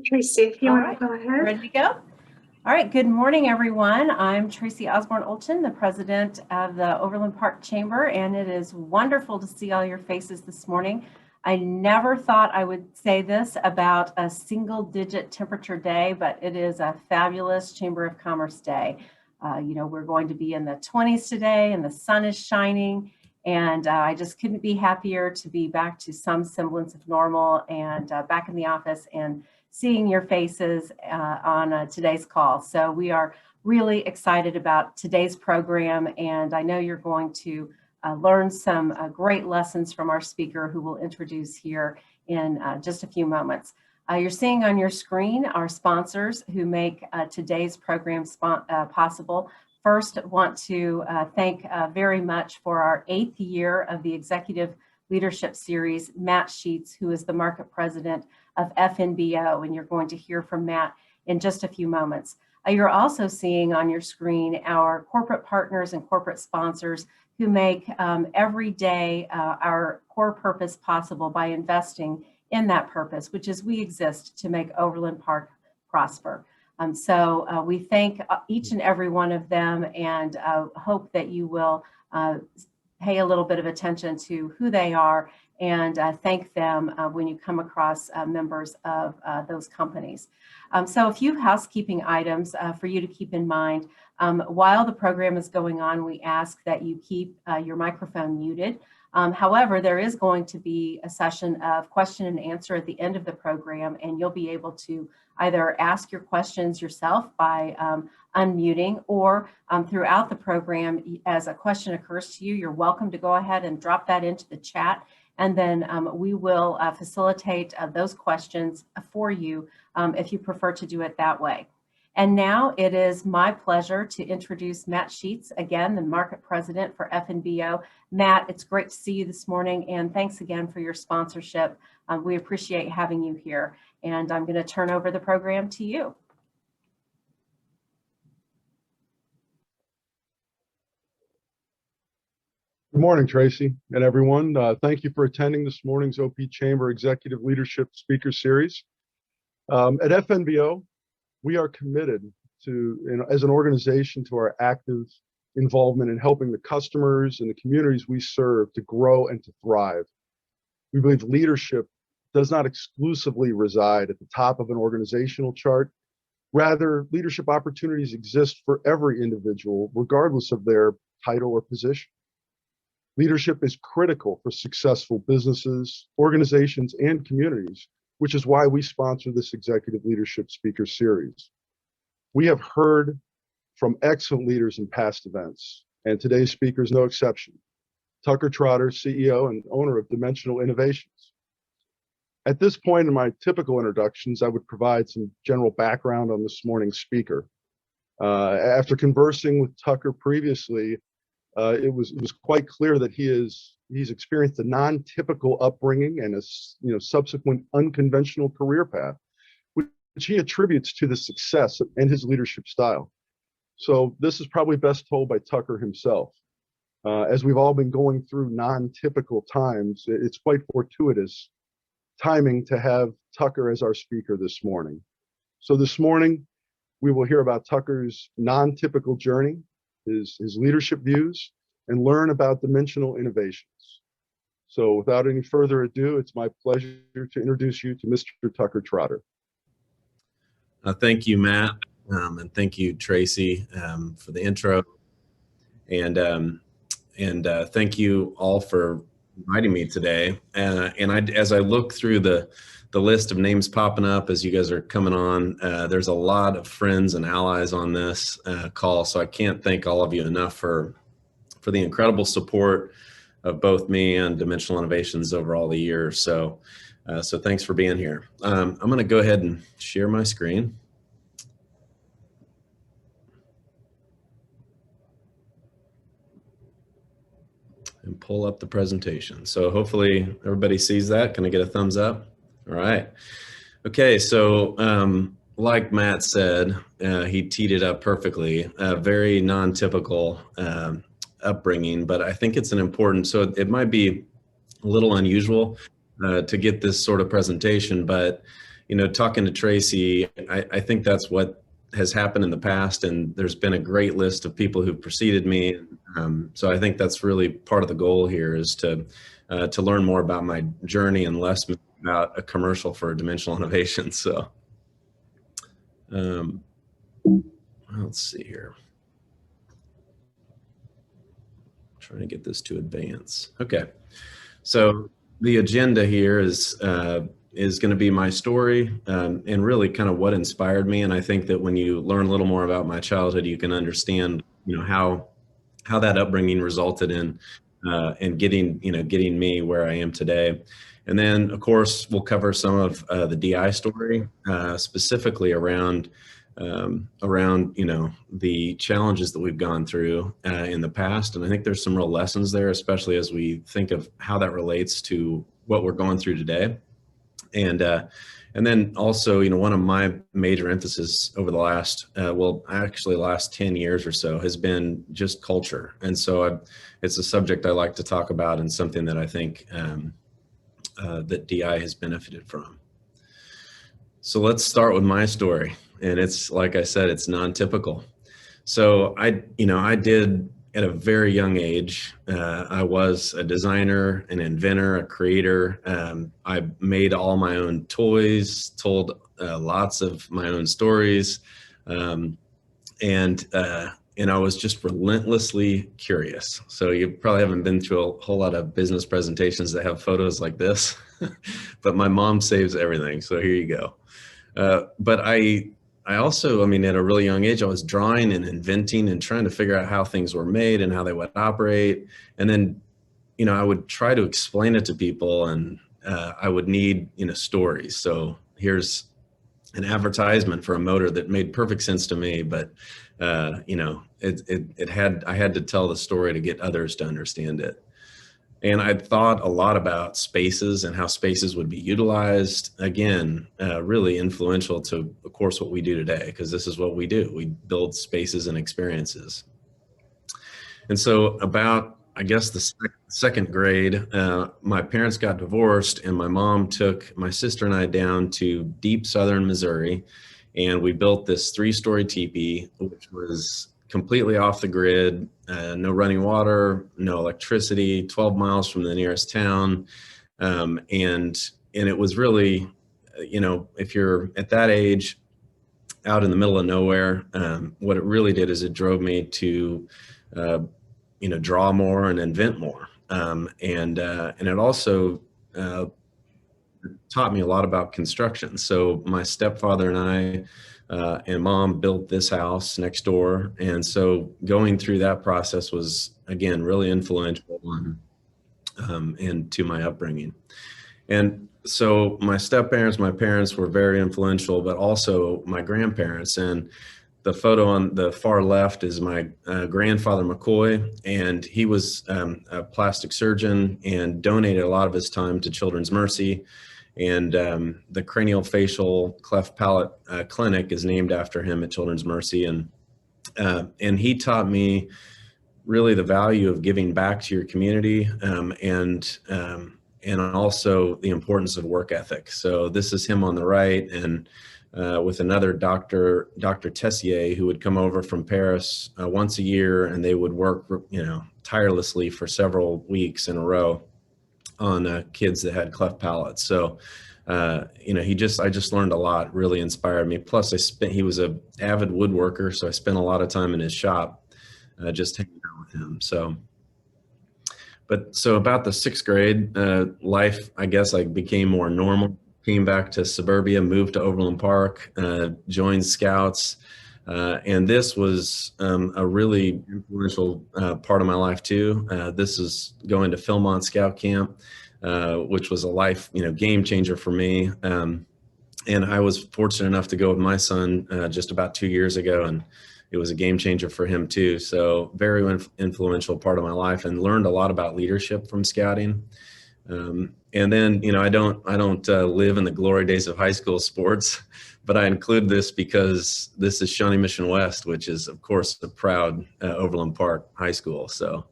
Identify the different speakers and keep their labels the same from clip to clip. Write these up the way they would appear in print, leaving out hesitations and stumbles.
Speaker 1: Tracy, if you
Speaker 2: All
Speaker 1: want
Speaker 2: right,
Speaker 1: to go ahead.
Speaker 2: ready to go? All right, good morning, everyone. I'm Tracy Osborne-Olchin, the president of the Overland Park Chamber, and it is wonderful to see all your faces this morning. I never thought I would say this about a single-digit temperature day, but it is a fabulous Chamber of Commerce day. We're going to be in the 20s today, and the sun is shining, and I just couldn't be happier to be back to some semblance of normal and back in the office and seeing your faces on today's call. So we are really excited about today's program, and I know you're going to learn some great lessons from our speaker who will introduce here in just a few moments. You're seeing on your screen our sponsors who make today's program possible. First, want to thank very much for our 8th year of the Executive Leadership Series, Matt Sheets, who is the market president of FNBO, and you're going to hear from Matt in just a few moments. You're also seeing on your screen our corporate partners and corporate sponsors who make every day our core purpose possible by investing in that purpose, which is we exist to make Overland Park prosper. So we thank each and every one of them and hope that you will pay a little bit of attention to who they are and thank them when you come across members of those companies. So a few housekeeping items for you to keep in mind. While the program is going on, we ask that you keep your microphone muted. However, there is going to be a session of question and answer at the end of the program, and you'll be able to either ask your questions yourself by unmuting, or throughout the program, as a question occurs to you, you're welcome to go ahead and drop that into the chat, and then we will facilitate those questions for you if you prefer to do it that way. And now it is my pleasure to introduce Matt Sheets, again, the market president for FNBO. Matt, it's great to see you this morning, and thanks again for your sponsorship. We appreciate having you here, and I'm going to turn over the program to you.
Speaker 3: Good morning, Tracy and everyone. Thank you for attending this morning's OP Chamber Executive Leadership Speaker Series. At FNBO, we are committed to, as an organization, to our active involvement in helping the customers and the communities we serve to grow and to thrive. We believe leadership does not exclusively reside at the top of an organizational chart. Rather, leadership opportunities exist for every individual, regardless of their title or position. Leadership is critical for successful businesses, organizations, and communities, which is why we sponsor this Executive Leadership Speaker Series. We have heard from excellent leaders in past events, and today's speaker is no exception. Tucker Trotter, CEO and owner of Dimensional Innovations. At this point in my typical introductions, I would provide some general background on this morning's speaker. After conversing with Tucker previously, it was quite clear that he's experienced a non-typical upbringing and a subsequent unconventional career path, which he attributes to the success and his leadership style. So this is probably best told by Tucker himself. As we've all been going through non-typical times, it's quite fortuitous timing to have Tucker as our speaker this morning. So this morning, we will hear about Tucker's non-typical journey, his leadership views, and learn about dimensional innovations. So without any further ado, it's my pleasure to introduce you to Mr. Tucker Trotter.
Speaker 4: Thank you, Matt, and thank you, Tracy, for the intro. And thank you all for inviting me today. As I look through the list of names popping up as you guys are coming on, there's a lot of friends and allies on this call, so I can't thank all of you enough for the incredible support of both me and Dimensional Innovations over all the years. So thanks for being here. I'm going to go ahead and share my screen. And pull up the presentation. So hopefully everybody sees that. Can I get a thumbs up? All right. Okay, so like Matt said, he teed it up perfectly. Very non-typical upbringing, but I think it's an important, so it might be a little unusual to get this sort of presentation, but talking to Tracy, I think that's what has happened in the past, and there's been a great list of people who've preceded me. So I think that's really part of the goal here, is to learn more about my journey and less about a commercial for dimensional innovation. So let's see here. Trying to get this to advance. Okay, so the agenda here is going to be my story, and really kind of what inspired me. And I think that when you learn a little more about my childhood, you can understand, how that upbringing resulted in getting me where I am today. And then, of course, we'll cover some of the DI story, specifically around the challenges that we've gone through in the past. And I think there's some real lessons there, especially as we think of how that relates to what we're going through today. And then also, one of my major emphasis over the last 10 years or so has been just culture. And so it's a subject I like to talk about, and something that I think that DI has benefited from. So let's start with my story. And it's, like I said, it's non-typical. So I did, at a very young age, I was a designer, an inventor, a creator. I made all my own toys, told lots of my own stories. And I was just relentlessly curious. So you probably haven't been through a whole lot of business presentations that have photos like this, but my mom saves everything. So here you go. But I also, at a really young age, I was drawing and inventing and trying to figure out how things were made and how they would operate. And then, I would try to explain it to people, and I would need, stories. So here's an advertisement for a motor that made perfect sense to me, but I had to tell the story to get others to understand it. And I thought a lot about spaces and how spaces would be utilized. Again, really influential to, of course, what we do today, because this is what we do. We build spaces and experiences. And so about, I guess, the second grade, my parents got divorced, and my mom took my sister and I down to deep southern Missouri, and we built this 3-story teepee, which was completely off the grid, no running water, no electricity, 12 miles from the nearest town. And it was really, if you're at that age out in the middle of nowhere, what it really did is it drove me to, draw more and invent more. And it also taught me a lot about construction. So my stepfather and I, and mom built this house next door. And so going through that process was, again, really influential and to my upbringing. And so my step-parents, my parents were very influential, but also my grandparents. And the photo on the far left is my grandfather, McCoy, and he was a plastic surgeon and donated a lot of his time to Children's Mercy. And the craniofacial cleft palate clinic is named after him at Children's Mercy. And he taught me really the value of giving back to your community, and also the importance of work ethic. So this is him on the right, and with another Dr. Tessier, who would come over from Paris once a year, and they would work, tirelessly for several weeks in a row on kids that had cleft palates. So, I just learned a lot, really inspired me. Plus he was an avid woodworker, so I spent a lot of time in his shop, just hanging out with him. So about the 6th grade, life, I guess, became more normal, came back to suburbia, moved to Overland Park, joined Scouts. And this was a really influential part of my life too. This is going to Philmont Scout Camp, which was a life, game changer for me. And I was fortunate enough to go with my son just about 2 years ago, and it was a game changer for him too. So very influential part of my life, and learned a lot about leadership from scouting. And then, I don't live in the glory days of high school sports, but I include this because this is Shawnee Mission West, which is, of course, a proud Overland Park high school. So,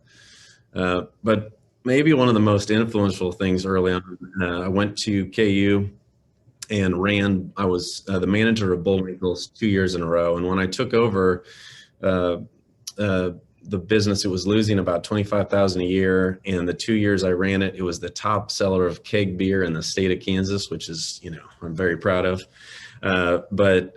Speaker 4: but maybe one of the most influential things early on, I went to KU I was the manager of Bullwinkle's 2 years in a row. And when I took over uh, the business, it was losing about $25,000 a year. And the 2 years I ran it, it was the top seller of keg beer in the state of Kansas, which is, I'm very proud of. But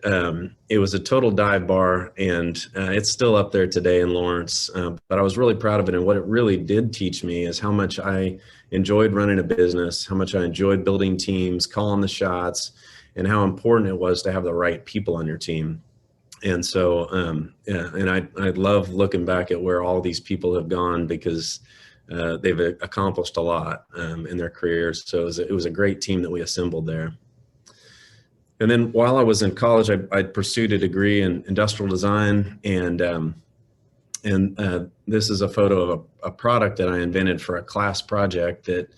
Speaker 4: it was a total dive bar, and it's still up there today in Lawrence. But I was really proud of it. And what it really did teach me is how much I enjoyed running a business, how much I enjoyed building teams, calling the shots, and how important it was to have the right people on your team. And so, and I love looking back at where all these people have gone, because they've accomplished a lot in their careers. So it was a great team that we assembled there. And then while I was in college, I pursued a degree in industrial design, and this is a photo of a product that I invented for a class project that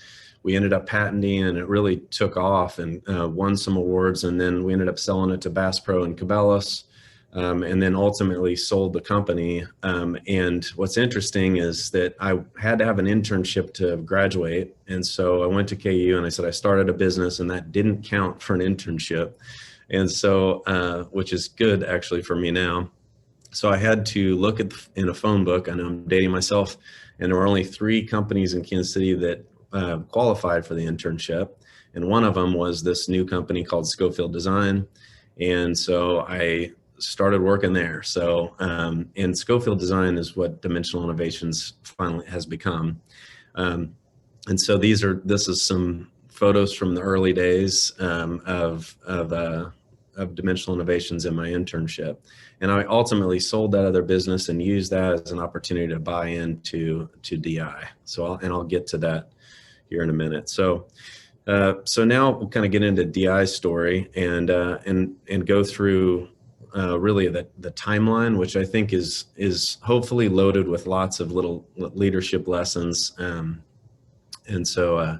Speaker 4: we ended up patenting, and it really took off and won some awards. And then we ended up selling it to Bass Pro and Cabela's, and then ultimately sold the company. And what's interesting is that I had to have an internship to graduate. And so I went to KU and I said, I started a business, and that didn't count for an internship. And so, which is good actually for me now. So I had to look in a phone book. I know I'm dating myself, and there were only 3 companies in Kansas City that qualified for the internship. And one of them was this new company called Scofield Design. And so I started working there. So, and Scofield Design is what Dimensional Innovations finally has become. And so this is some photos from the early days of Dimensional Innovations in my internship. And I ultimately sold that other business and used that as an opportunity to buy into DI. So I'll get to that here in a minute. So now we'll kind of get into DI's story and go through really the timeline, which I think is hopefully loaded with lots of little leadership lessons. And so,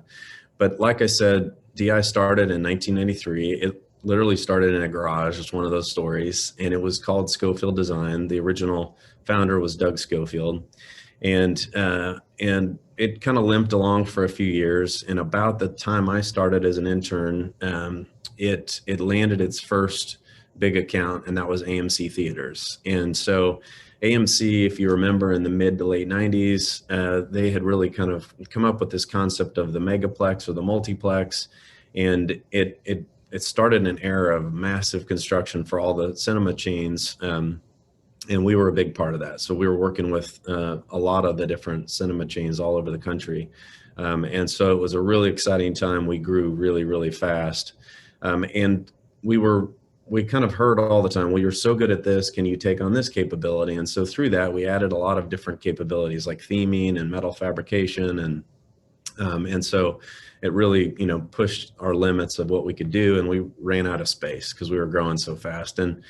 Speaker 4: but like I said, DI started in 1993. It literally started in a garage. It's one of those stories, and it was called Scofield Design. The original founder was Doug Scofield, and it kind of limped along for a few years. And about the time I started as an intern, it landed its first big account, and that was AMC Theaters. And so AMC, if you remember, in the mid to late 90s, they had really kind of come up with this concept of the megaplex or the multiplex, and it started an era of massive construction for all the cinema chains, and we were a big part of that. So we were working with a lot of the different cinema chains all over the country, and so it was a really exciting time. We grew really, really fast, and we kind of heard all the time, well, you're so good at this, can you take on this capability? And so through that, we added a lot of different capabilities like theming and metal fabrication. And so it really, pushed our limits of what we could do, and we ran out of space because we were growing so fast. And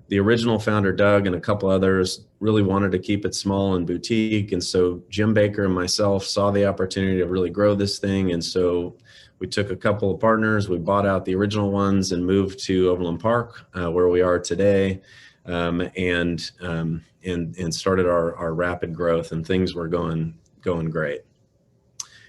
Speaker 4: the original founder, Doug, and a couple others really wanted to keep it small and boutique. And so Jim Baker and myself saw the opportunity to really grow this thing. And so we took a couple of partners, we bought out the original ones and moved to Overland Park, where we are today, and started our rapid growth, and things were going great.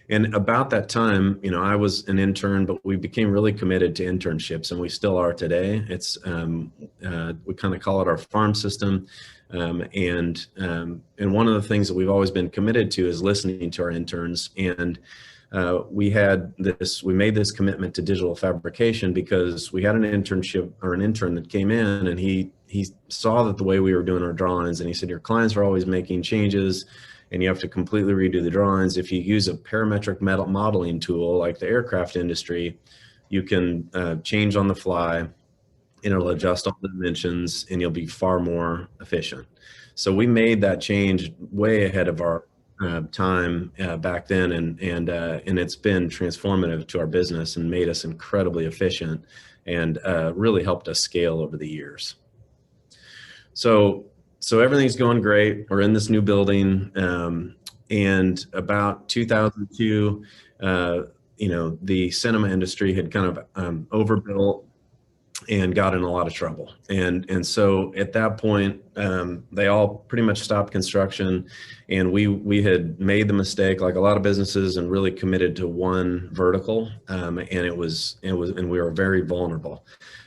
Speaker 4: And about that time, I was an intern, but we became really committed to internships, and we still are today. It's we kind of call it our farm system, and one of the things that we've always been committed to is listening to our interns. And we made this commitment to digital fabrication because we had an intern that came in, and he saw that the way we were doing our drawings, and he said, your clients are always making changes, and you have to completely redo the drawings. If you use a parametric metal modeling tool like the aircraft industry, you can change on the fly, and it'll adjust all the dimensions, and you'll be far more efficient. So we made that change way ahead of our time back then, and it's been transformative to our business and made us incredibly efficient, and really helped us scale over the years. So everything's going great. We're in this new building, and about 2002, the cinema industry had kind of overbuilt, and got in a lot of trouble. And so at that point, they all pretty much stopped construction, and we had made the mistake, like a lot of businesses, and really committed to one vertical. And we were very vulnerable.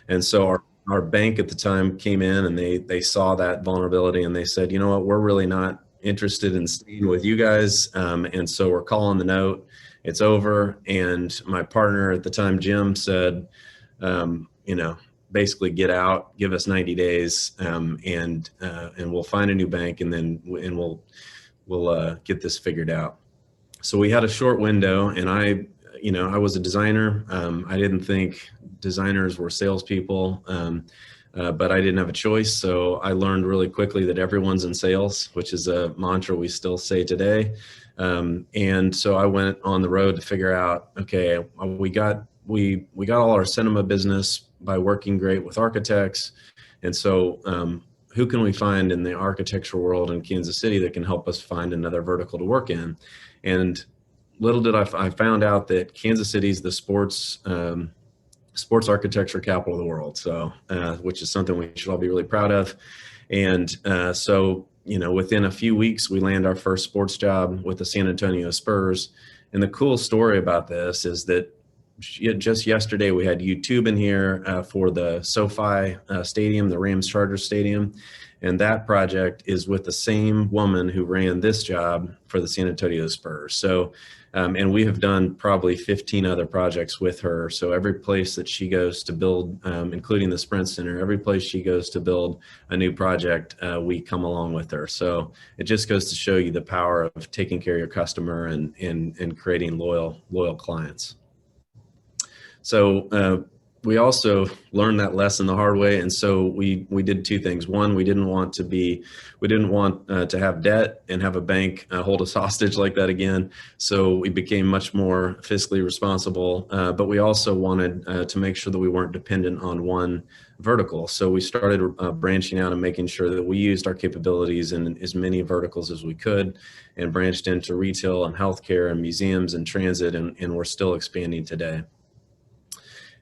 Speaker 4: And so our bank at the time came in, and they saw that vulnerability, and they said, you know what, we're really not interested in staying with you guys. And so we're calling the note. It's over. And my partner at the time, Jim, said, basically get out, give us 90 days, and we'll find a new bank, and then we'll get this figured out. So we had a short window, and I was a designer. I didn't think designers were salespeople, but I didn't have a choice. So I learned really quickly that everyone's in sales, which is a mantra we still say today. And so I went on the road to figure out, okay, we got all our cinema business by working great with architects. And so who can we find in the architectural world in Kansas City that can help us find another vertical to work in? And little did I found out that Kansas City is the sports architecture capital of the world. So, which is something we should all be really proud of. And so, within a few weeks, we land our first sports job with the San Antonio Spurs. And the cool story about this is that just yesterday we had YouTube in here for the SoFi Stadium, the Rams Chargers Stadium. And that project is with the same woman who ran this job for the San Antonio Spurs. So, and we have done probably 15 other projects with her. So every place that she goes to build, including the Sprint Center, every place she goes to build a new project, we come along with her. So it just goes to show you the power of taking care of your customer and creating loyal clients. So we also learned that lesson the hard way, and so we did two things. One, we didn't want to have debt and have a bank hold us hostage like that again. So we became much more fiscally responsible, but we also wanted to make sure that we weren't dependent on one vertical. So we started branching out and making sure that we used our capabilities in as many verticals as we could, and branched into retail and healthcare and museums and transit, and we're still expanding today.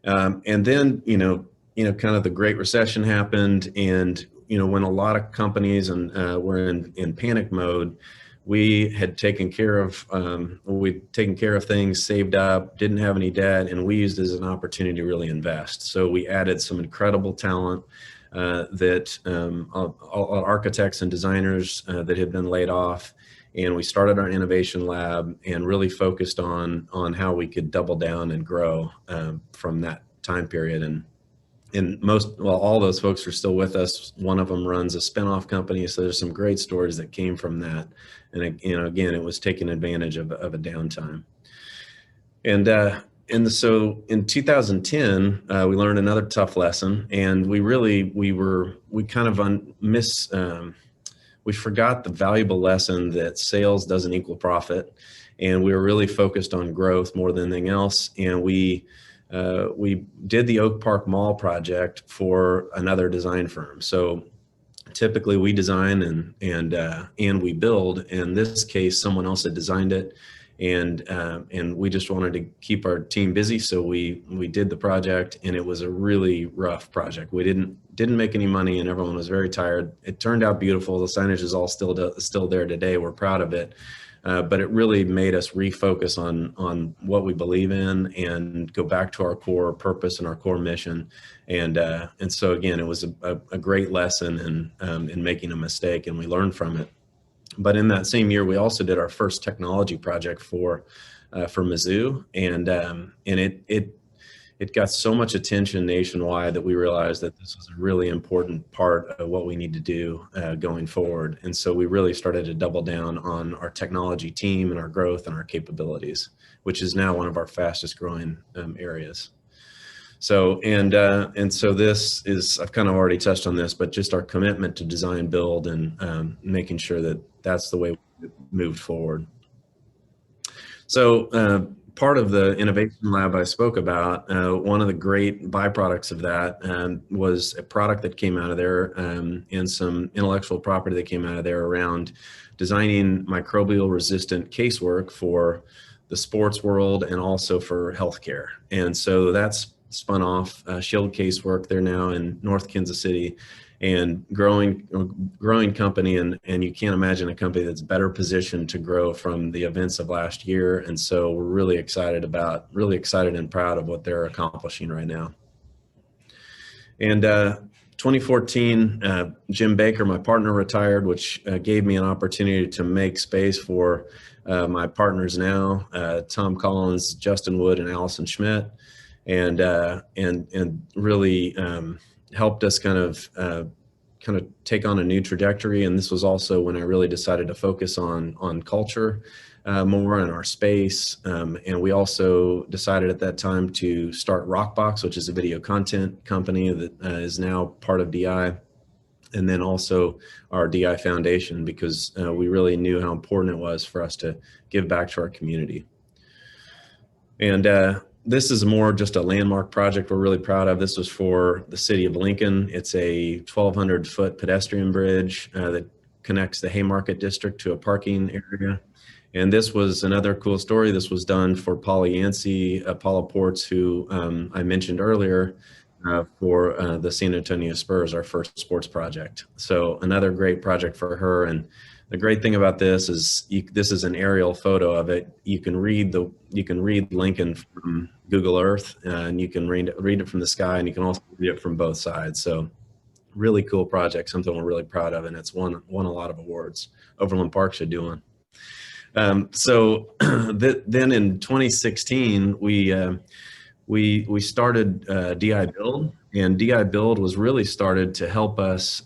Speaker 4: And then, kind of the Great Recession happened, and, when a lot of companies were in panic mode, we had taken care of things, saved up, didn't have any debt, and we used it as an opportunity to really invest. So we added some incredible talent that architects and designers that had been laid off. And we started our innovation lab and really focused on how we could double down and grow from that time period. And all those folks are still with us. One of them runs a spinoff company. So there's some great stories that came from that. And again, it was taking advantage of a downtime. And so in 2010, we learned another tough lesson, and we forgot the valuable lesson that sales doesn't equal profit, and we were really focused on growth more than anything else. And we did the Oak Park Mall project for another design firm. So typically we design and we build. In this case, someone else had designed it, and we just wanted to keep our team busy. So we did the project, and it was a really rough project. We didn't make any money, and everyone was very tired. It turned out beautiful. The signage is all still there today. We're proud of it. But it really made us refocus on what we believe in and go back to our core purpose and our core mission. And so again, it was a great lesson in making a mistake, and we learned from it. But in that same year, we also did our first technology project for Mizzou, and it got so much attention nationwide that we realized that this was a really important part of what we need to do going forward. And so we really started to double down on our technology team and our growth and our capabilities, which is now one of our fastest growing areas. So, and so this is, I've kind of already touched on this, but just our commitment to design, build, and making sure that that's the way we moved forward. So, part of the innovation lab I spoke about, one of the great byproducts of that was a product that came out of there and some intellectual property that came out of there around designing microbial resistant casework for the sports world and also for healthcare. And so that's spun off Shield Casework. They're now in North Kansas City, and growing company, and you can't imagine a company that's better positioned to grow from the events of last year. And so we're really excited and proud of what they're accomplishing right now. And 2014, Jim Baker, my partner, retired, which gave me an opportunity to make space for my partners now, Tom Collins, Justin Wood, and Allison Schmidt, and really helped us kind of take on a new trajectory. And this was also when I really decided to focus on culture more in our space. And we also decided at that time to start Rockbox, which is a video content company that is now part of DI. And then also our DI Foundation, because we really knew how important it was for us to give back to our community. And this is more just a landmark project we're really proud of. This was for the city of Lincoln. It's a 1,200-foot pedestrian bridge that connects the Haymarket district to a parking area. And this was another cool story. This was done for Polly Yancey, Paula Ports, who I mentioned earlier, for the San Antonio Spurs, our first sports project. So another great project for her. And the great thing about this is this is an aerial photo of it. You can read Lincoln from Google Earth, and you can read it from the sky, and you can also read it from both sides. So really cool project, something we're really proud of, and it's won a lot of awards. Overland Park should do one. So then in 2016, we started DI Build, and DI Build was really started to help us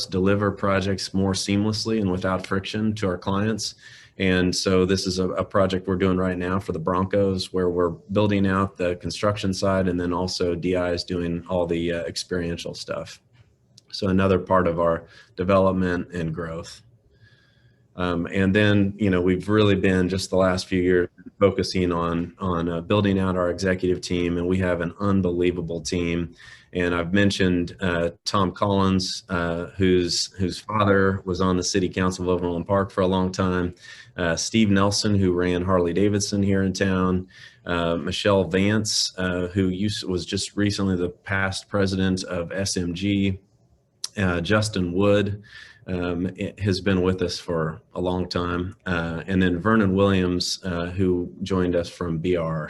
Speaker 4: deliver projects more seamlessly and without friction to our clients. And so this is a project we're doing right now for the Broncos, where we're building out the construction side, and then also DI is doing all the experiential stuff. So another part of our development and growth. And then, we've really been just the last few years focusing on building out our executive team, and we have an unbelievable team. And I've mentioned Tom Collins, whose father was on the city council of Overland Park for a long time, Steve Nelson, who ran Harley Davidson here in town, Michelle Vance, who was just recently the past president of SMG, Justin Wood, has been with us for a long time. And then Vernon Williams, who joined us from BR.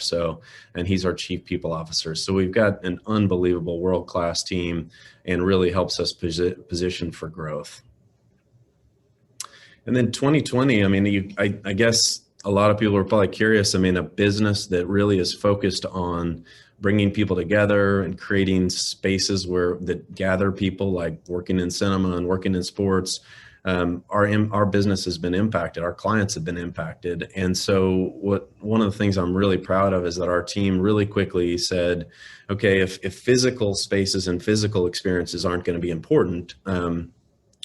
Speaker 4: And he's our chief people officer. So we've got an unbelievable world-class team, and really helps us position for growth. And then 2020, I guess a lot of people are probably curious. A business that really is focused on bringing people together and creating spaces that gather people, like working in cinema and working in sports. Our business has been impacted. Our clients have been impacted. And so one of the things I'm really proud of is that our team really quickly said, okay, if physical spaces and physical experiences aren't going to be important,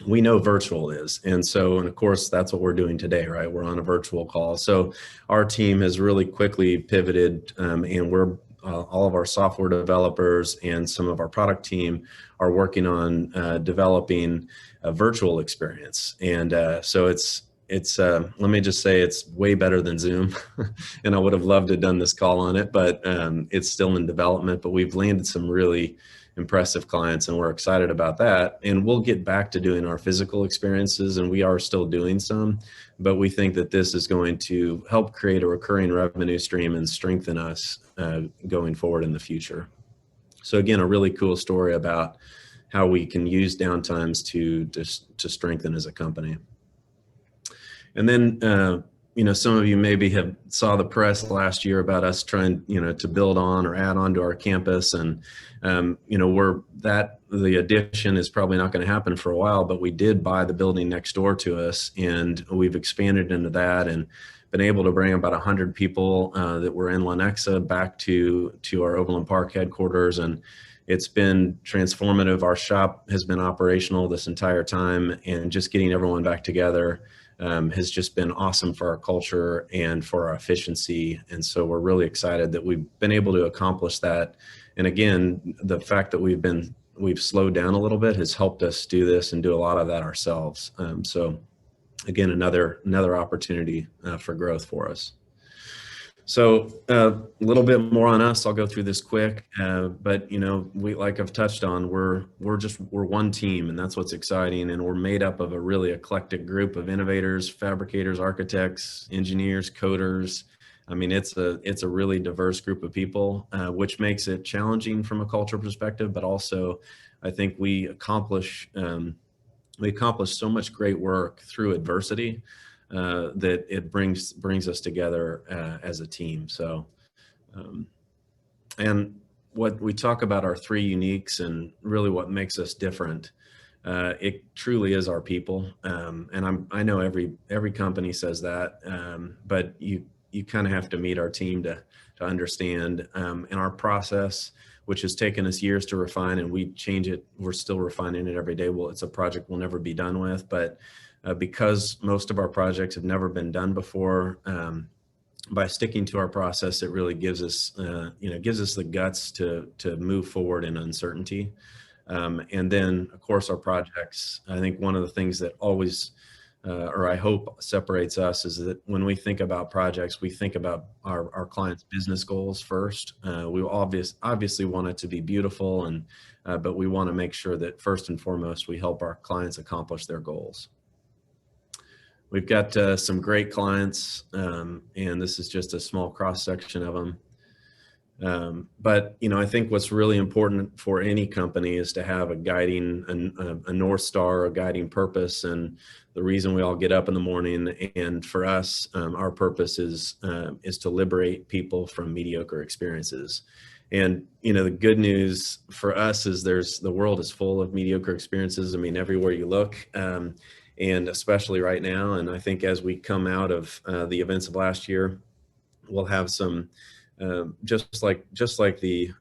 Speaker 4: we know virtual is. And of course, that's what we're doing today, right? We're on a virtual call. So our team has really quickly pivoted, and we're all of our software developers and some of our product team are working on developing a virtual experience. And so it's let me just say, it's way better than Zoom. And I would have loved to have done this call on it, but it's still in development. But we've landed some really impressive clients, and we're excited about that. And we'll get back to doing our physical experiences, and we are still doing some, but we think that this is going to help create a recurring revenue stream and strengthen us going forward in the future. So again, a really cool story about how we can use downtimes to strengthen as a company. And then, some of you maybe have saw the press last year about us trying, to build on or add on to our campus. And, the addition is probably not going to happen for a while, but we did buy the building next door to us, and we've expanded into that and been able to bring about 100 people that were in Lenexa back to our Overland Park headquarters. And it's been transformative. Our shop has been operational this entire time, and just getting everyone back together has just been awesome for our culture and for our efficiency. And so we're really excited that we've been able to accomplish that. And again, the fact that we've slowed down a little bit has helped us do this and do a lot of that ourselves. So again, another opportunity for growth for us. So a little bit more on us. I'll go through this quick, but we, like I've touched on, we're one team, and that's what's exciting. And we're made up of a really eclectic group of innovators, fabricators, architects, engineers, coders. I mean, it's a really diverse group of people, which makes it challenging from a culture perspective, but also I think we accomplish so much great work through adversity that it brings us together as a team. So, and what we talk about our three uniques and really what makes us different. It truly is our people, and I know every company says that, but you kind of have to meet our team to understand. And our process, which has taken us years to refine, and we change it. We're still refining it every day. Well, it's a project we'll never be done with, but because most of our projects have never been done before, by sticking to our process, it really gives us the guts to move forward in uncertainty. And then, of course, our projects. I think one of the things that always, or I hope, separates us is that when we think about projects, we think about our clients' business goals first. We obviously want it to be beautiful, but we want to make sure that first and foremost we help our clients accomplish their goals. We've got some great clients, and this is just a small cross section of them. But I think what's really important for any company is to have a guiding, a North Star, a guiding purpose, and the reason we all get up in the morning. And for us, our purpose is to liberate people from mediocre experiences. And the good news for us is the world is full of mediocre experiences. I mean, everywhere you look. And especially right now. And I think as we come out of the events of last year, we'll have some, just like the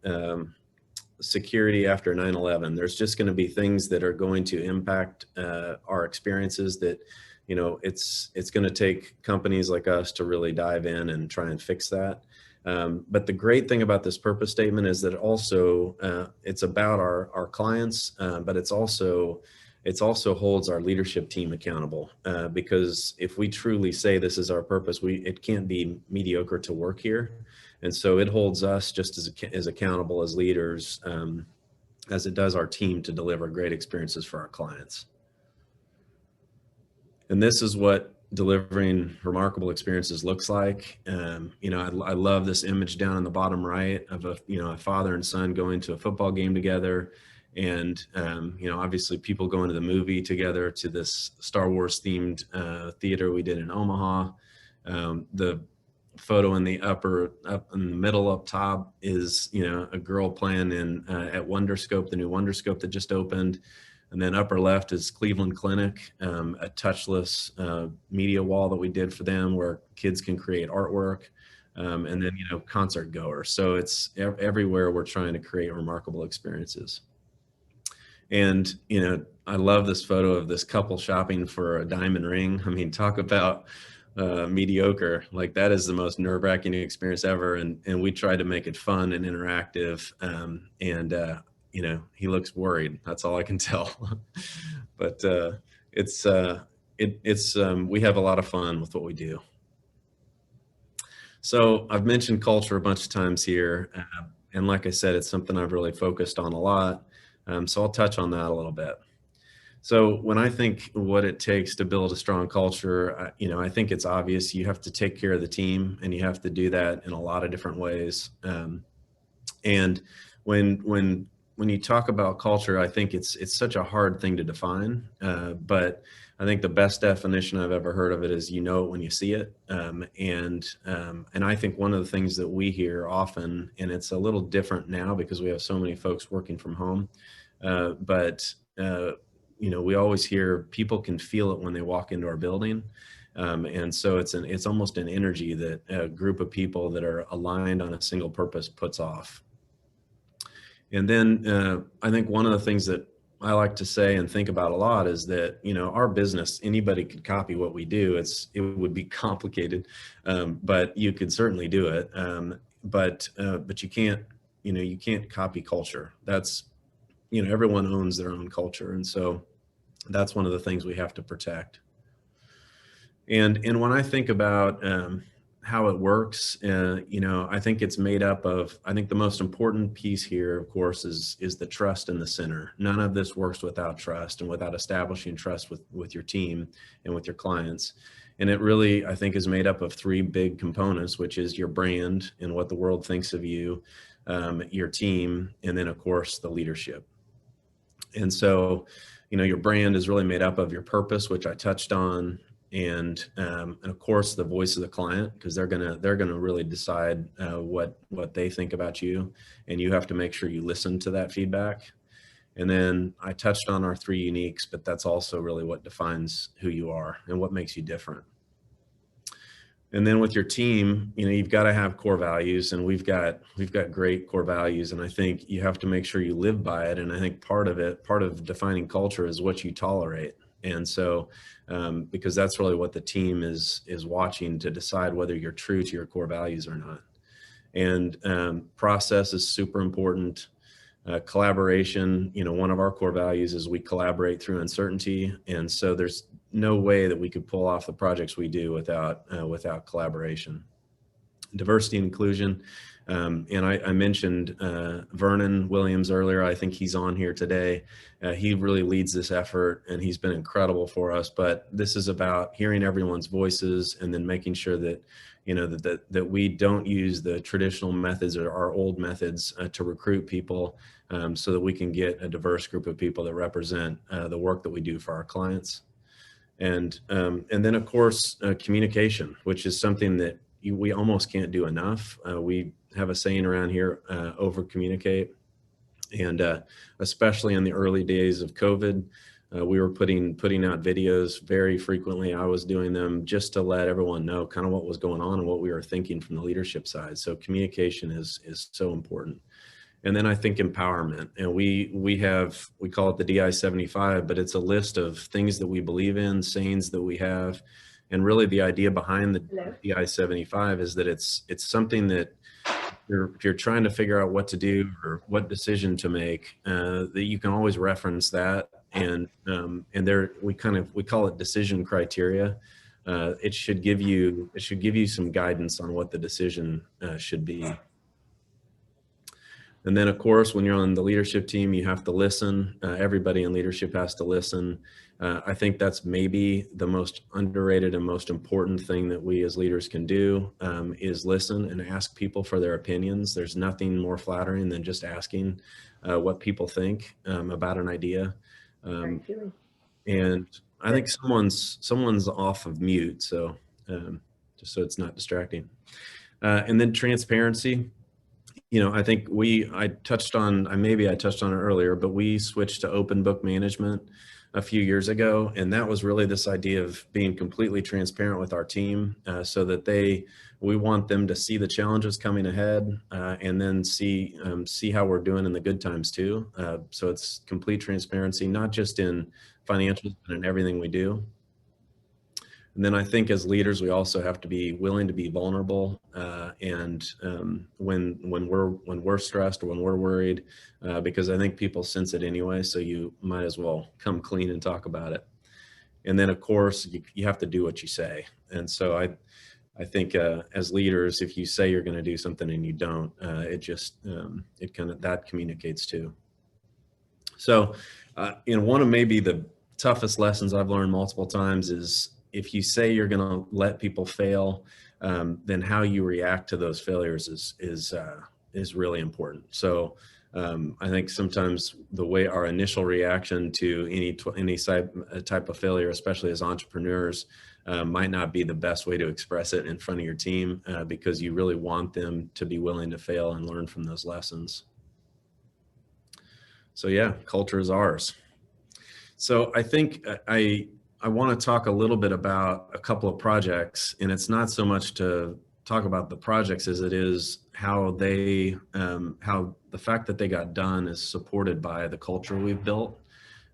Speaker 4: security after 9/11, there's just going to be things that are going to impact our experiences that, it's going to take companies like us to really dive in and try and fix that. But the great thing about this purpose statement is that also it's about our clients, but it also holds our leadership team accountable, because if we truly say this is our purpose, it can't be mediocre to work here. And so it holds us just as accountable as leaders as it does our team to deliver great experiences for our clients. And this is what delivering remarkable experiences looks like. I love this image down in the bottom right of a father and son going to a football game together. And, obviously people going to the movie together, to this Star Wars themed theater we did in Omaha. The photo in the up in the middle up top is, a girl playing at Wonderscope, the new Wonderscope that just opened. And then upper left is Cleveland Clinic, a touchless media wall that we did for them where kids can create artwork. And then, concert goers. So it's everywhere we're trying to create remarkable experiences. And, I love this photo of this couple shopping for a diamond ring. I mean, talk about mediocre. Like, that is the most nerve-wracking experience ever. And we try to make it fun and interactive. He looks worried. That's all I can tell. But we have a lot of fun with what we do. So I've mentioned culture a bunch of times here. And like I said, it's something I've really focused on a lot. So I'll touch on that a little bit. So when I think what it takes to build a strong culture, I think it's obvious. You have to take care of the team, and you have to do that in a lot of different ways. And when you talk about culture, I think it's such a hard thing to define. But I think the best definition I've ever heard of it is, when you see it. And I think one of the things that we hear often, and it's a little different now because we have so many folks working from home, but we always hear people can feel it when they walk into our building. And so it's almost an energy that a group of people that are aligned on a single purpose puts off. And then I think one of the things that I like to say and think about a lot is that, our business, anybody could copy what we do. It would be complicated, but you could certainly do it. But you can't copy culture. That's, everyone owns their own culture. And so that's one of the things we have to protect. And when I think about how it works, you know, I think it's made up of, I think the most important piece here, of course, is the trust in the center. None of this works without trust and without establishing trust with your team and with your clients. And it really, I think, is made up of three big components, which is your brand and what the world thinks of you, your team, and then, of course, the leadership. And so, you know, your brand is really made up of your purpose, which I touched on, and of course the voice of the client, because they're gonna really decide what they think about you, and you have to make sure you listen to that feedback. And then I touched on our three uniques, but that's also really what defines who you are and what makes you different. And then with your team, you know, you've got to have core values, and we've got great core values, and I think you have to make sure you live by it. And I think part of defining culture is what you tolerate. And so, because that's really what the team is watching to decide whether you're true to your core values or not. And process is super important. Collaboration, you know, one of our core values is we collaborate through uncertainty. And so there's no way that we could pull off the projects we do without collaboration. Diversity and inclusion. And I mentioned Vernon Williams earlier. I think he's on here today. He really leads this effort, and he's been incredible for us. But this is about hearing everyone's voices and then making sure that, you know, that we don't use the traditional methods or our old methods to recruit people, so that we can get a diverse group of people that represent the work that we do for our clients. And then, of course, communication, which is something that we almost can't do enough. We have a saying around here, over communicate. And especially in the early days of COVID, we were putting out videos very frequently. I was doing them just to let everyone know kind of what was going on and what we were thinking from the leadership side. So communication is so important. And then I think empowerment, and we call it the DI-75, but it's a list of things that we believe in, sayings that we have. And really the idea behind the DI-75 is that it's something that if you're trying to figure out what to do or what decision to make, that you can always reference that. And there we call it decision criteria. It should give you some guidance on what the decision should be. And then, of course, when you're on the leadership team, you have to listen. Everybody in leadership has to listen. I think that's maybe the most underrated and most important thing that we as leaders can do, is listen and ask people for their opinions. There's nothing more flattering than just asking what people think about an idea. And I think someone's off of mute, so just so it's not distracting. And then transparency. You know, I think I touched on it earlier, but we switched to open book management a few years ago. And that was really this idea of being completely transparent with our team, so that we want them to see the challenges coming ahead, and then see how we're doing in the good times too. So it's complete transparency, not just in financials, but in everything we do. And then I think as leaders, we also have to be willing to be vulnerable, and when we're stressed or when we're worried, because I think people sense it anyway. So you might as well come clean and talk about it. And then, of course, you have to do what you say. And so I think as leaders, if you say you're going to do something and you don't, that communicates too. So, one of maybe the toughest lessons I've learned multiple times is, if you say you're going to let people fail, then how you react to those failures is really important. So I think sometimes the way our initial reaction to any type of failure, especially as entrepreneurs, might not be the best way to express it in front of your team, because you really want them to be willing to fail and learn from those lessons. So yeah, culture is ours. So I think I want to talk a little bit about a couple of projects, and it's not so much to talk about the projects as it is how the fact that they got done is supported by the culture we've built.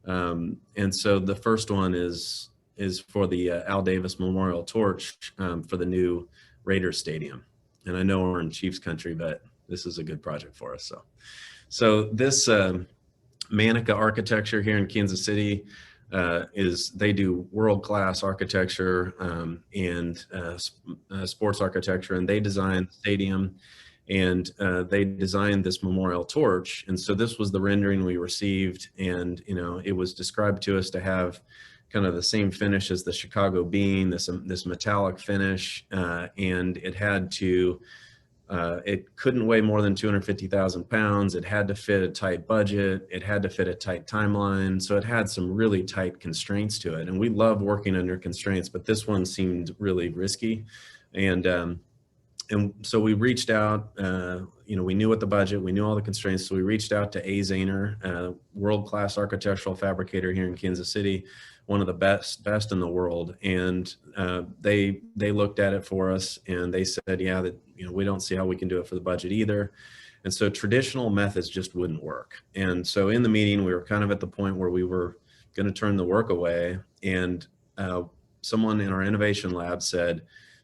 Speaker 4: And so the first one is for the Al Davis Memorial Torch for the new Raiders Stadium. And I know we're in Chiefs country, but this is a good project for us. So this Manica architecture here in Kansas City, is they do world-class architecture and sports architecture, and they designed the stadium, and they designed this memorial torch. And so this was the rendering we received, and it was described to us to have kind of the same finish as the Chicago bean, this metallic finish, and it had to. It couldn't weigh more than 250,000 pounds. It had to fit a tight budget. It had to fit a tight timeline. So it had some really tight constraints to it. And we love working under constraints, but this one seemed really risky. And so we reached out, we knew what the budget, we knew all the constraints. So we reached out to A. Zahner, world-class architectural fabricator here in Kansas City, one of the best in the world. And they looked at it for us, and they said, yeah, that we don't see how we can do it for the budget either. And so traditional methods just wouldn't work. And so in the meeting, we were kind of at the point where we were going to turn the work away. And someone in our innovation lab said,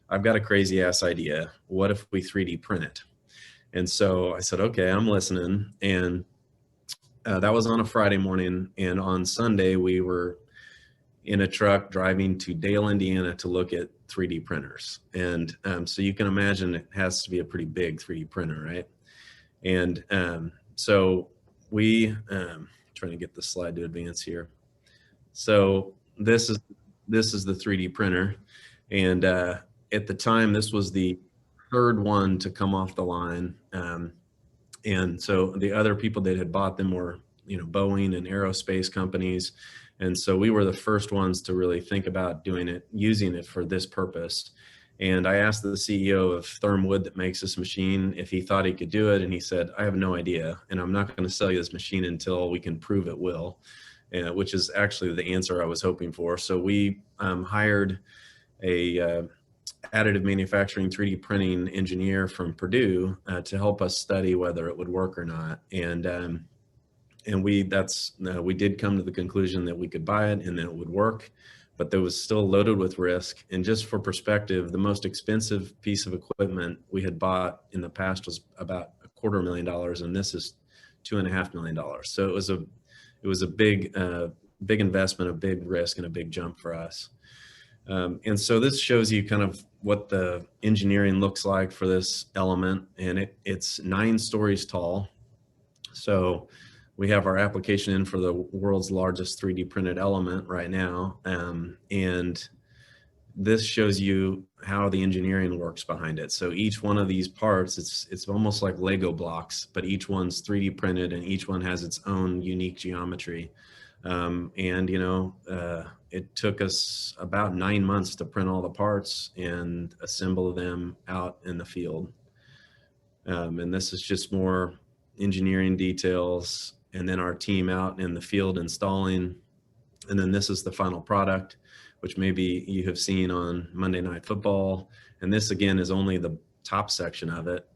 Speaker 4: I've got a crazy ass idea. What if we 3D print it? And so I said, okay, I'm listening. And that was on a Friday morning. And on Sunday, we were in a truck driving to Dale, Indiana to look at 3D printers. And so you can imagine it has to be a pretty big 3D printer, right? And so we, trying to get the slide to advance here. So this is the 3D printer. And at the time, this was the third one to come off the line. And so the other people that had bought them were, Boeing and aerospace companies. And so we were the first ones to really think about using it for this purpose. And I asked the CEO of Thermwood that makes this machine if he thought he could do it. And he said, I have no idea. And I'm not going to sell you this machine until we can prove it will, which is actually the answer I was hoping for. So we hired a additive manufacturing 3D printing engineer from Purdue to help us study whether it would work or not. And we did come to the conclusion that we could buy it and that it would work, but that was still loaded with risk. And just for perspective, the most expensive piece of equipment we had bought in the past was about $250,000, and this is $2.5 million. So it was a big investment, a big risk, and a big jump for us. And so this shows you kind of what the engineering looks like for this element, and it's 9 stories tall. So we have our application in for the world's largest 3D printed element right now. And this shows you how the engineering works behind it. So each one of these parts, it's almost like Lego blocks, but each one's 3D printed and each one has its own unique geometry. It took us about 9 months to print all the parts and assemble them out in the field. And this is just more engineering details, and then our team out in the field installing. And then this is the final product, which maybe you have seen on Monday Night Football. And this again is only the top section of it.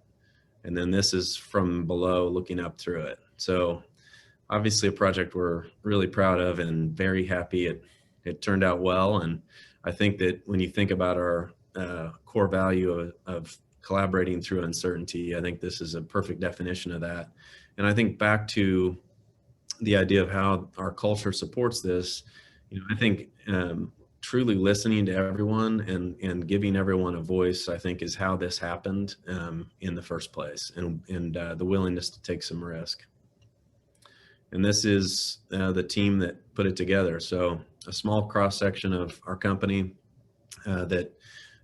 Speaker 4: And then this is from below looking up through it. So obviously a project we're really proud of and very happy it turned out well. And I think that when you think about our core value of collaborating through uncertainty, I think this is a perfect definition of that. And I think back to the idea of how our culture supports this, I think truly listening to everyone and giving everyone a voice, I think, is how this happened in the first place, and the willingness to take some risk. And this is the team that put it together. So a small cross section of our company that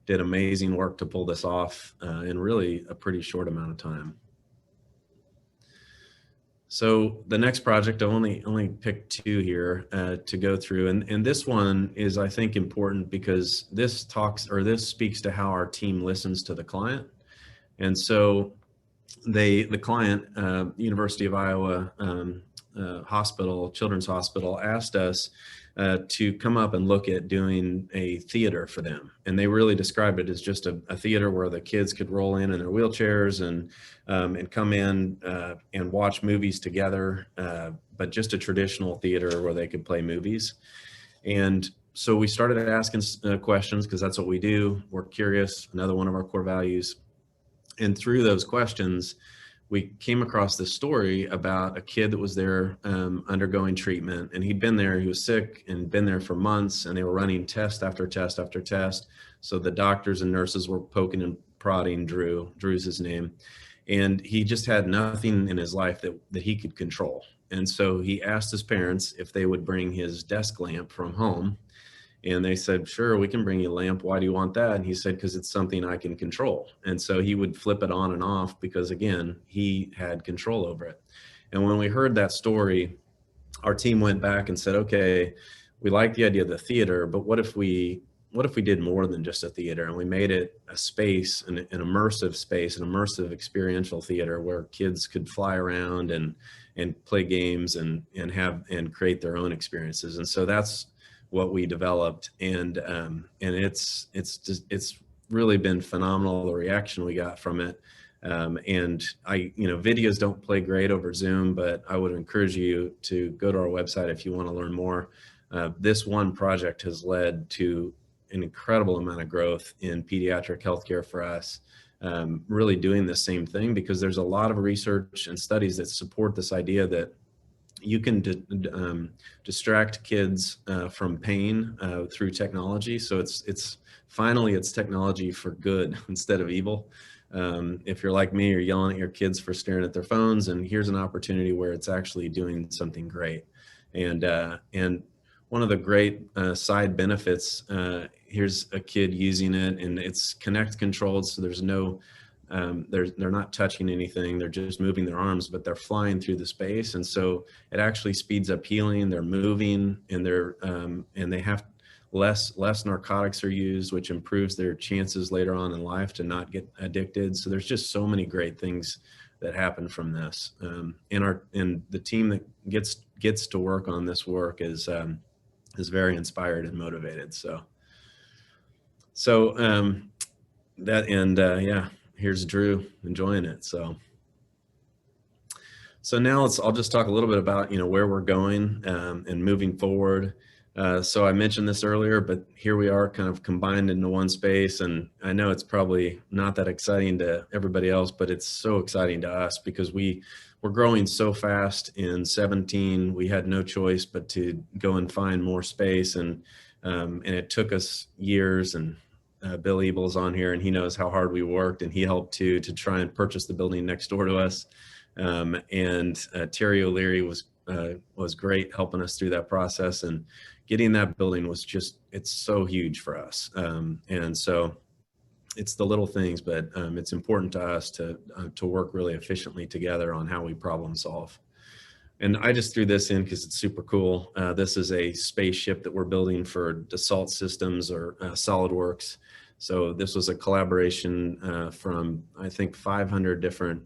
Speaker 4: did amazing work to pull this off in really a pretty short amount of time. So the next project, I only picked 2 here to go through. And this one is, I think, important because this speaks to how our team listens to the client. And so the client, University of Iowa Children's Hospital, asked us to come up and look at doing a theater for them. And they really described it as just a theater where the kids could roll in their wheelchairs and come in and watch movies together, but just a traditional theater where they could play movies. And so we started asking questions, because that's what we do. We're curious, another one of our core values. And through those questions, we came across this story about a kid that was there undergoing treatment, and he'd been there, he was sick and been there for months, and they were running test after test after test. So the doctors and nurses were poking and prodding Drew's his name, and he just had nothing in his life that he could control. And so he asked his parents if they would bring his desk lamp from home. And they said, sure, we can bring you a lamp. Why do you want that? And he said, because it's something I can control. And so he would flip it on and off because, again, he had control over it. And when we heard that story, our team went back and said, okay, we like the idea of the theater, but what if we did more than just a theater, and we made it a space, an immersive space, an immersive experiential theater where kids could fly around and play games and create their own experiences. And so that's what we developed, and it's really been phenomenal, the reaction we got from it. And videos don't play great over Zoom, but I would encourage you to go to our website if you want to learn more. This one project has led to an incredible amount of growth in pediatric healthcare for us, really doing the same thing, because there's a lot of research and studies that support this idea that you can distract kids from pain through technology. So it's finally technology for good instead of evil. If you're like me, you're yelling at your kids for staring at their phones, and here's an opportunity where it's actually doing something great. And one of the great side benefits, here's a kid using it, and it's Kinect controlled, so there's no they're not touching anything, they're just moving their arms, but they're flying through the space. And so it actually speeds up healing. They're moving, and they have less narcotics are used, which improves their chances later on in life to not get addicted. So there's just so many great things that happen from this. And the team that gets to work on this work is very inspired and motivated. Here's Drew enjoying it. So now I'll just talk a little bit about, where we're going and moving forward. So I mentioned this earlier, but here we are kind of combined into one space. And I know it's probably not that exciting to everybody else, but it's so exciting to us because we're growing so fast. In 2017, we had no choice but to go and find more space. And it took us years, and Bill Ebel's on here, and he knows how hard we worked, and he helped to try and purchase the building next door to us. Terry O'Leary was great helping us through that process, and getting that building was it's so huge for us. And so it's the little things, but it's important to us to work really efficiently together on how we problem solve. And I just threw this in because it's super cool. This is a spaceship that we're building for Dassault Systems, or SolidWorks. So this was a collaboration from, I think, 500 different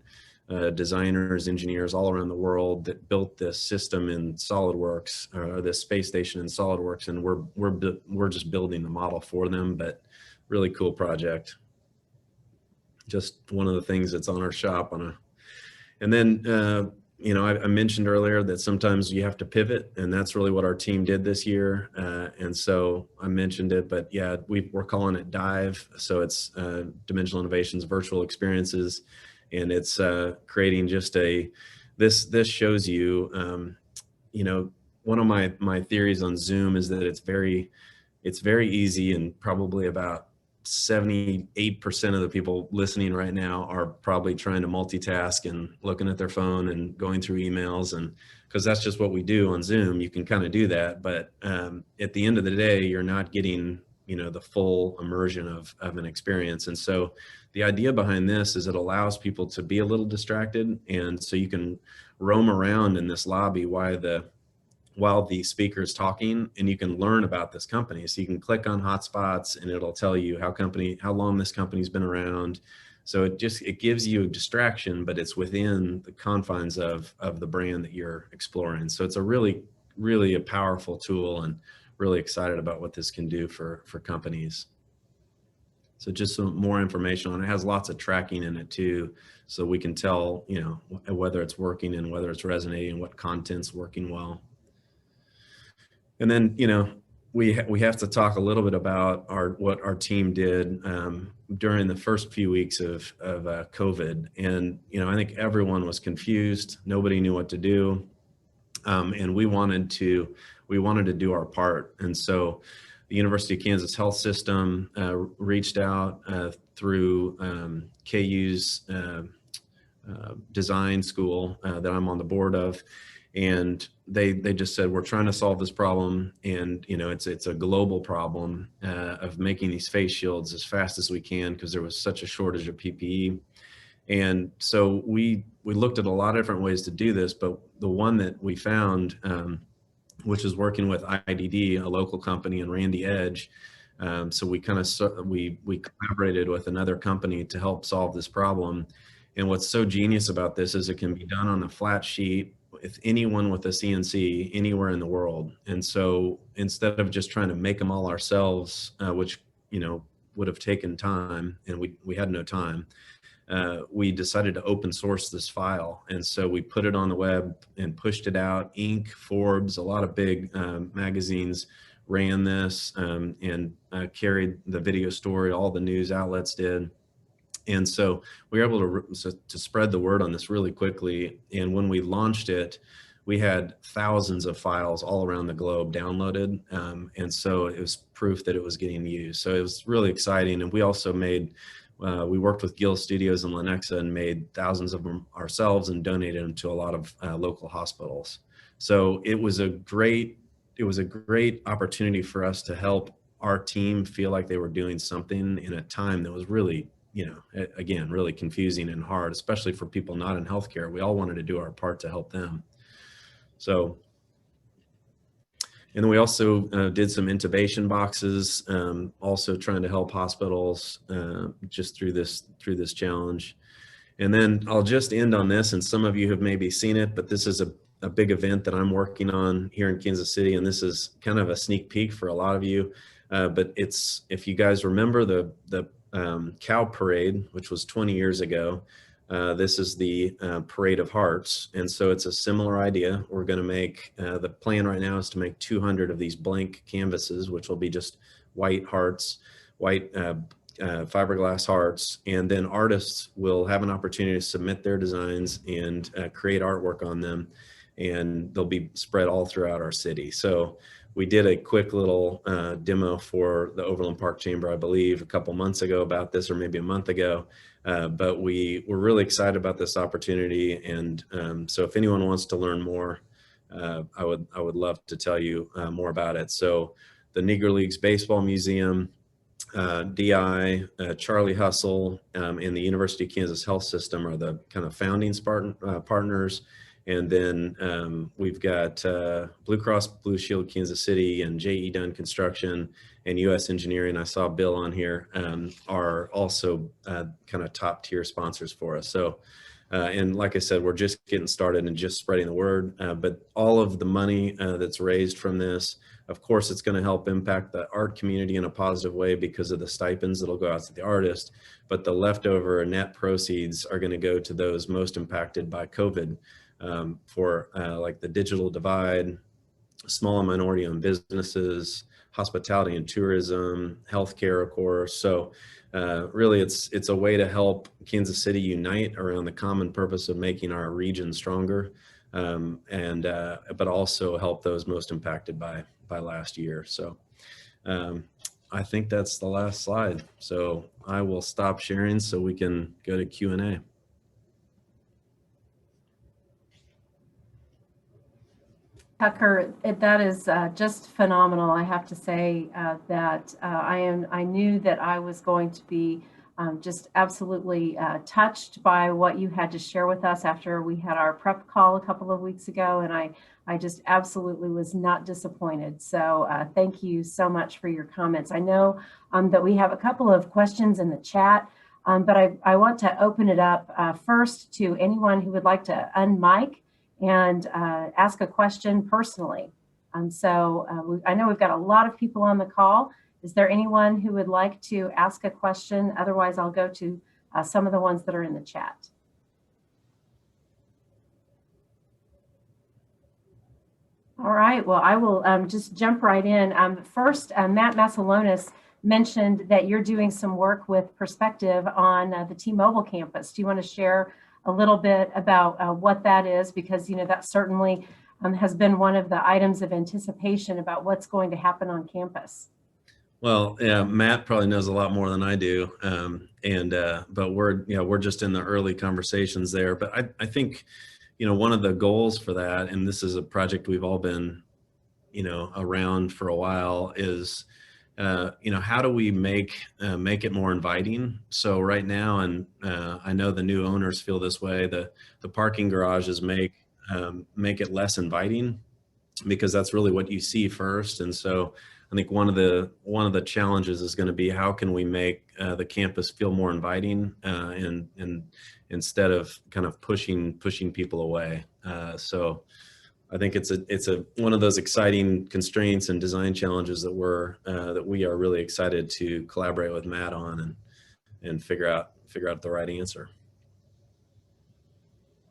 Speaker 4: designers, engineers all around the world that built this system in SolidWorks, or this space station in SolidWorks. And we're just building the model for them, but really cool project. Just one of the things that's on our shop and then, I mentioned earlier that sometimes you have to pivot, and that's really what our team did this year. And so I mentioned it, but yeah, we're calling it DIVE. So it's Dimensional Innovations Virtual Experiences, and it's creating just this shows you, one of my theories on Zoom is that it's very easy, and probably about 78% of the people listening right now are probably trying to multitask and looking at their phone and going through emails, and because that's just what we do on Zoom. You can kind of do that, but at the end of the day, you're not getting the full immersion of an experience. And so the idea behind this is it allows people to be a little distracted, and so you can roam around in this lobby while the speaker is talking, and you can learn about this company. So you can click on hotspots, and it'll tell you how long this company's been around. So it gives you a distraction, but it's within the confines of the brand that you're exploring. So it's a really, really a powerful tool, and really excited about what this can do for companies. So just some more information on it. It has lots of tracking in it too, so we can tell, whether it's working and whether it's resonating, what content's working well. And then, we have to talk a little bit about what our team did during the first few weeks of COVID. And I think everyone was confused. Nobody knew what to do, and we wanted to do our part. And so the University of Kansas Health System reached out through KU's design school that I'm on the board of. And they just said, we're trying to solve this problem, and it's a global problem of making these face shields as fast as we can, because there was such a shortage of PPE. And so we looked at a lot of different ways to do this, but the one that we found, which is working with IDD, a local company, and Randy Edge. So we collaborated with another company to help solve this problem. And what's so genius about this is it can be done on a flat sheet with anyone with a CNC anywhere in the world. And so instead of just trying to make them all ourselves, which would have taken time, and we had no time, we decided to open source this file. And so we put it on the web and pushed it out. Inc., Forbes, a lot of big magazines ran this and carried the video story. All the news outlets did. And so we were able to spread the word on this really quickly. And when we launched it, we had thousands of files all around the globe downloaded. And so it was proof that it was getting used. So it was really exciting. And we also we worked with Gill Studios in Lenexa and made thousands of them ourselves and donated them to a lot of local hospitals. So it was a great opportunity for us to help our team feel like they were doing something in a time that was really, again, really confusing and hard, especially for people not in healthcare. We all wanted to do our part to help them. So, and then we also did some intubation boxes, also trying to help hospitals just through this challenge. And then I'll just end on this, and some of you have maybe seen it, but this is a big event that I'm working on here in Kansas City, and this is kind of a sneak peek for a lot of you. But it's, if you guys remember the cow parade, which was 20 years ago, this is the Parade of Hearts. And so it's a similar idea. We're going to make, the plan right now is to make 200 of these blank canvases, which will be just white hearts, white fiberglass hearts. And then artists will have an opportunity to submit their designs and create artwork on them. And they'll be spread all throughout our city. So we did a quick little demo for the Overland Park Chamber, I believe, a couple months ago about this, or maybe a month ago. But we were really excited about this opportunity. And so if anyone wants to learn more, I would love to tell you more about it. So the Negro Leagues Baseball Museum, DI, Charlie Hustle, and the University of Kansas Health System are the kind of founding partners. And then we've got Blue Cross Blue Shield Kansas City and J.E. Dunn Construction and U.S. Engineering, I saw Bill on here, are also kind of top tier sponsors for us. So, and like I said, we're just getting started and just spreading the word, but all of the money that's raised from this, of course, it's going to help impact the art community in a positive way because of the stipends that'll go out to the artist, but the leftover net proceeds are going to go to those most impacted by COVID. For like the digital divide, small and minority-owned businesses, hospitality and tourism, healthcare, of course. So really, it's a way to help Kansas City unite around the common purpose of making our region stronger, but also help those most impacted by last year. So I think that's the last slide. So I will stop sharing so we can go to Q&A.
Speaker 2: Tucker, that is just phenomenal. I have to say that I knew that I was going to be just absolutely touched by what you had to share with us after we had our prep call a couple of weeks ago, and I just absolutely was not disappointed. So thank you so much for your comments. I know that we have a couple of questions in the chat, but I want to open it up first to anyone who would like to unmic and ask a question personally. I know we've got a lot of people on the call. Is there anyone who would like to ask a question? Otherwise, I'll go to some of the ones that are in the chat. All right, well, I will just jump right in. First, Matt Massalonis mentioned that you're doing some work with Perspective on the T-Mobile campus. Do you want to share a little bit about what that is? Because, that certainly has been one of the items of anticipation about what's going to happen on campus.
Speaker 4: Well, yeah, Matt probably knows a lot more than I do, but we're just in the early conversations there. But I think, one of the goals for that, and this is a project we've all been, around for a while, is, how do we make it more inviting? So right now, and I know the new owners feel this way, the parking garages make it less inviting, because that's really what you see first. And so I think one of the challenges is going to be, how can we make the campus feel more inviting, and instead of kind of pushing people away. So I think it's one of those exciting constraints and design challenges that we are really excited to collaborate with Matt on and figure out the right answer.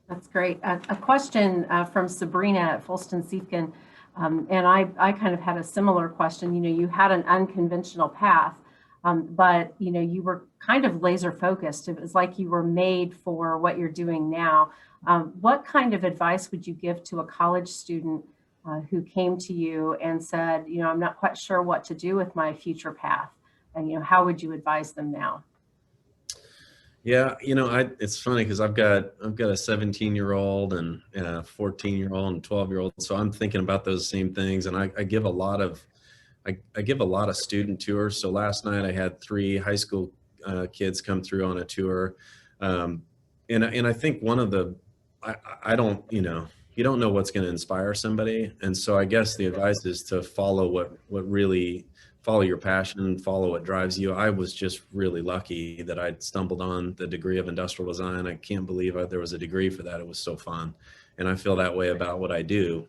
Speaker 2: That's great. A question from Sabrina at Fulston-Siefken, and I kind of had a similar question. You had an unconventional path, but you were kind of laser focused. It was like you were made for what you're doing now. What kind of advice would you give to a college student who came to you and said, I'm not quite sure what to do with my future path? And how would you advise them now?
Speaker 4: Yeah, it's funny because I've got a 17-year-old and a 14-year-old and 12-year-old, so I'm thinking about those same things. And I give a lot of student tours. So last night I had 3 high school kids come through on a tour, and I think one of the I don't you don't know what's going to inspire somebody, and so I guess the advice is to follow follow your passion, follow what drives you. I was just really lucky that I'd stumbled on the degree of industrial design. I can't believe there was a degree for that. It was so fun. And I feel that way about what I do.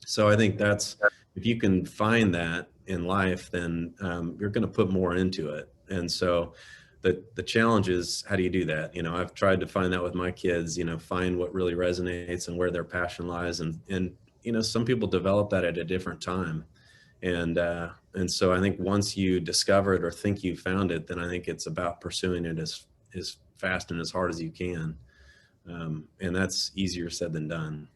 Speaker 4: So I think if you can find that in life, then you're going to put more into it. And so the challenge is, how do you do that? I've tried to find that with my kids, find what really resonates and where their passion lies. And some people develop that at a different time. And so I think once you discover it or think you found it, then I think it's about pursuing it as fast and as hard as you can. And that's easier said than done.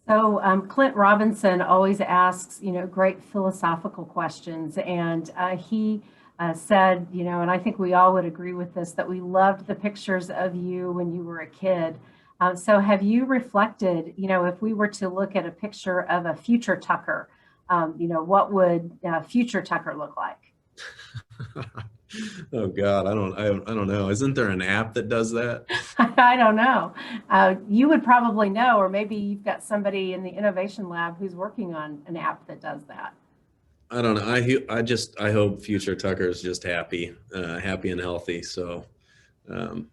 Speaker 2: So Clint Robinson always asks, great philosophical questions. And he said, and I think we all would agree with this, that we loved the pictures of you when you were a kid. So have you reflected, if we were to look at a picture of a future Tucker, what would future Tucker look like?
Speaker 4: Oh God, I don't know. Isn't there an app that does that?
Speaker 2: I don't know. You would probably know, or maybe you've got somebody in the innovation lab who's working on an app that does that.
Speaker 4: I don't know. I hope future Tucker is just happy and healthy. So, and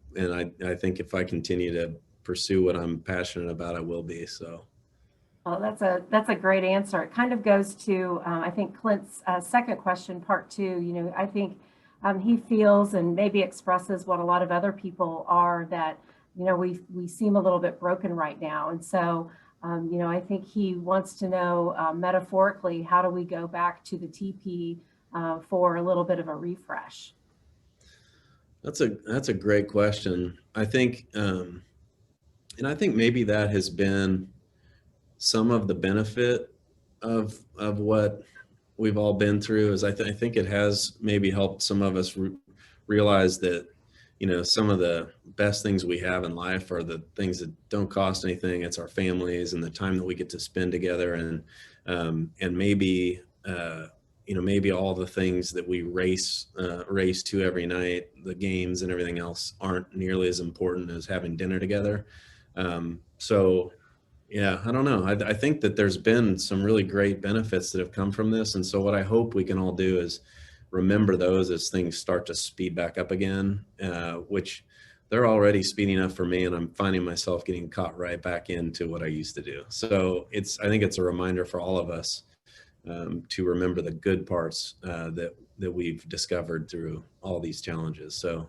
Speaker 4: I think if I continue to pursue what I'm passionate about, I will be. So.
Speaker 2: Well, that's a great answer. It kind of goes to, I think, Clint's second question, part 2. I think he feels and maybe expresses what a lot of other people are, that, we seem a little bit broken right now. And so, I think he wants to know, metaphorically, how do we go back to the TP for a little bit of a refresh?
Speaker 4: That's a great question. I think, and I think maybe that has been some of the benefit of what we've all been through. Is I think it has maybe helped some of us realize that, some of the best things we have in life are the things that don't cost anything. It's our families and the time that we get to spend together, and maybe maybe all the things that we race to every night, the games and everything else, aren't nearly as important as having dinner together. So yeah, I don't know. I think that there's been some really great benefits that have come from this. And so what I hope we can all do is remember those as things start to speed back up again, which they're already speeding up for me, and I'm finding myself getting caught right back into what I used to do. So I think it's a reminder for all of us to remember the good parts that we've discovered through all these challenges. So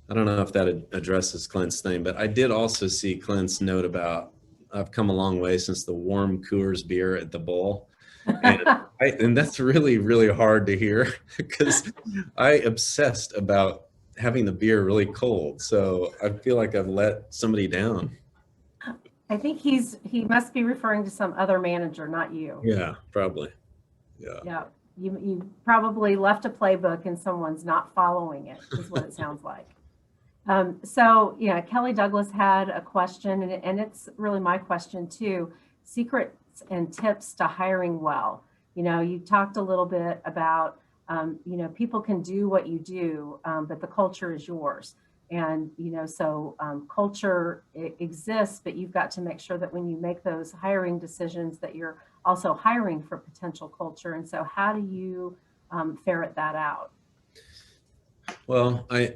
Speaker 4: I don't know if that addresses Clint's thing, but I did also see Clint's note about I've come a long way since the warm Coors beer at the bowl. And that's really, really hard to hear because I obsessed about having the beer really cold. So I feel like I've let somebody down.
Speaker 2: I think he must be referring to some other manager, not you.
Speaker 4: Yeah, probably. Yeah.
Speaker 2: Yeah, you probably left a playbook and someone's not following it, is what it sounds like. So yeah, Kelly Douglas had a question, and it's really my question too. Secrets and tips to hiring well. You know, you talked a little bit about, you know, people can do what you do, but the culture is yours. And, you know, so culture exists, but you've got to make sure that when you make those hiring decisions that you're also hiring for potential culture. And so how do you ferret that out?
Speaker 4: Well, I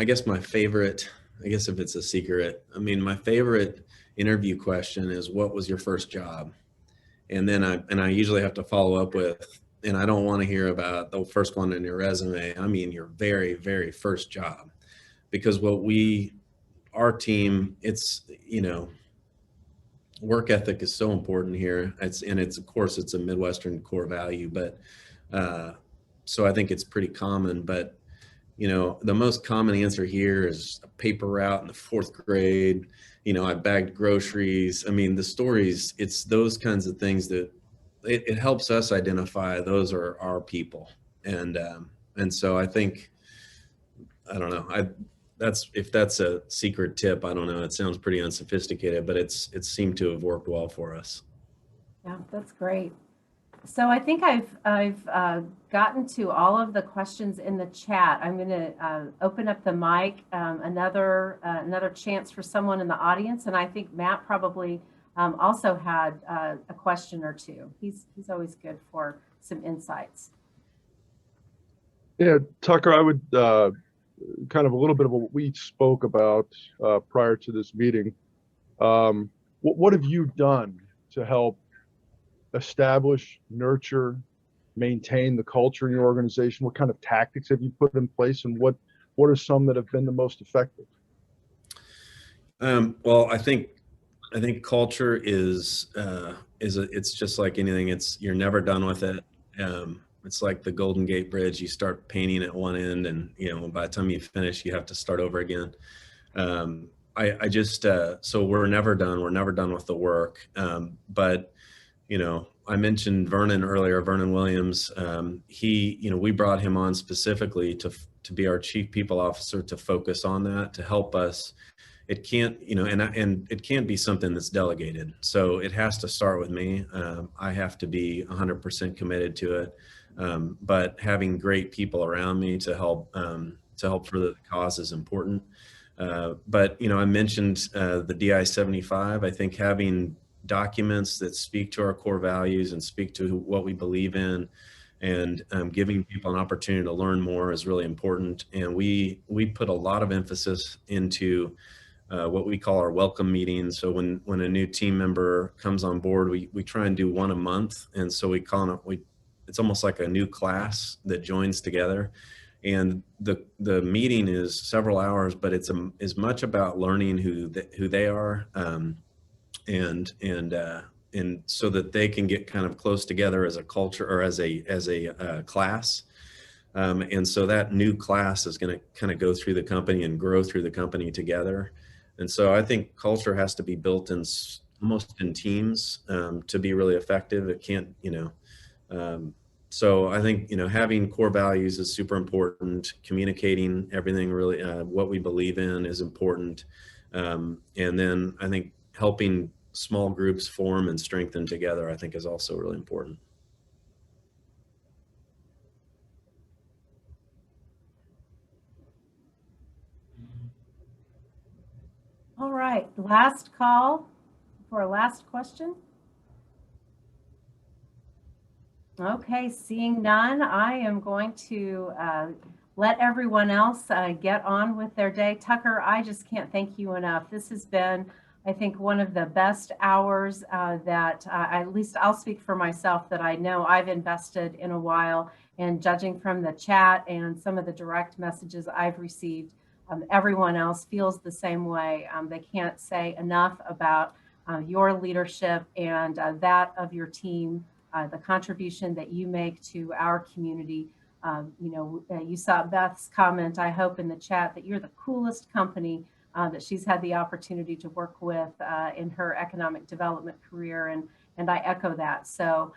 Speaker 4: guess my favorite, I guess if it's a secret, I mean, my favorite interview question is, what was your first job? And then I usually have to follow up with, and I don't want to hear about the first one in your resume. I mean, your very, very first job, because our team, it's, you know, work ethic is so important here. Of course, it's a Midwestern core value, but so I think it's pretty common. But you know, the most common answer here is a paper route in the 4th grade. You know, I bagged groceries. I mean, the stories, it's those kinds of things that it helps us identify those are our people. And so I think, I don't know, if that's a secret tip, I don't know. It sounds pretty unsophisticated, but it's seemed to have worked well for us.
Speaker 2: Yeah, that's great. So I think I've gotten to all of the questions in the chat. I'm going to open up the mic, another chance for someone in the audience, and I think Matt probably also had a question or two. He's always good for some insights.
Speaker 3: Yeah, Tucker, I would kind of a little bit of what we spoke about prior to this meeting. What have you done to help establish, nurture, maintain the culture in your organization? What kind of tactics have you put in place, and what are some that have been the most effective?
Speaker 4: Well, I think culture is it's just like anything. You're never done with it. It's like the Golden Gate Bridge. You start painting at one end, and you know, by the time you finish, you have to start over again. I just so we're never done. We're never done with the work. But you know, I mentioned Vernon earlier, Vernon Williams. We brought him on specifically to be our chief people officer, to focus on that, to help us. It can't, you know, and it can't be something that's delegated. So it has to start with me. I have to be 100% committed to it. But having great people around me to help further the cause is important. But, you know, I mentioned the DI 75. I think having documents that speak to our core values and speak to what we believe in, and giving people an opportunity to learn more is really important. And we put a lot of emphasis into what we call our welcome meetings. So when a new team member comes on board, we try and do one a month. And so it's almost like a new class that joins together. And the meeting is several hours, but it's as much about learning who they are, and so that they can get kind of close together as a culture, or as a class. And so that new class is going to kind of go through the company and grow through the company together. And so I think culture has to be built almost in teams to be really effective. It can't, you know, so I think, you know, having core values is super important. Communicating everything really, what we believe in is important. And then I think helping small groups form and strengthen together, I think, is also really important.
Speaker 2: All right, last call for a last question. Okay, seeing none, I am going to let everyone else get on with their day. Tucker, I just can't thank you enough. This has been, I think, one of the best hours that at least I'll speak for myself, that I know I've invested in a while. And judging from the chat and some of the direct messages I've received, everyone else feels the same way. They can't say enough about your leadership and that of your team, the contribution that you make to our community. You saw Beth's comment, I hope, in the chat that you're the coolest company that she's had the opportunity to work with in her economic development career, and I echo that. So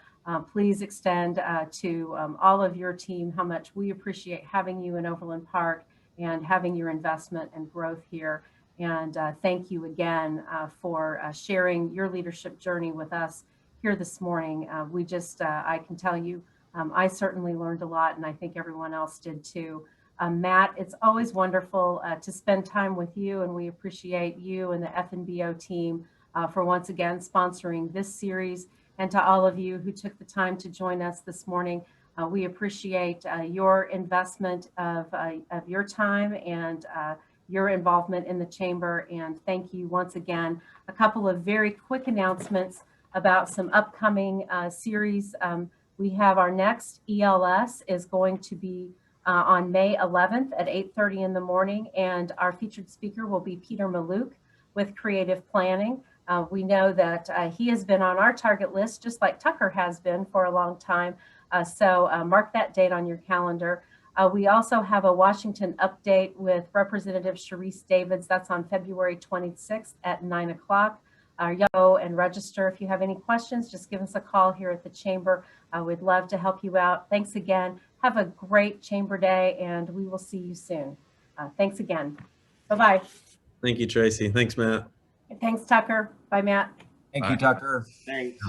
Speaker 2: please extend to all of your team how much we appreciate having you in Overland Park and having your investment and growth here. And thank you again for sharing your leadership journey with us here this morning. I can tell you, I certainly learned a lot, and I think everyone else did too. Matt, it's always wonderful to spend time with you, and we appreciate you and the FNBO team for once again sponsoring this series. And to all of you who took the time to join us this morning, we appreciate your investment of your time and your involvement in the chamber. And thank you once again. A couple of very quick announcements about some upcoming series. We have our next ELS is going to be on May 11th at 8:30 in the morning. And our featured speaker will be Peter Maluk with Creative Planning. We know that he has been on our target list, just like Tucker has been for a long time. So mark that date on your calendar. We also have a Washington update with Representative Sharice Davids. That's on February 26th at 9 o'clock. Go and register. If you have any questions, just give us a call here at the Chamber. We'd love to help you out. Thanks again. Have a great Chamber day, and we will see you soon. Thanks again. Bye-bye.
Speaker 4: Thank you, Tracy. Thanks, Matt.
Speaker 2: Thanks, Tucker. Bye, Matt.
Speaker 1: Thank you, Tucker.
Speaker 5: Thanks.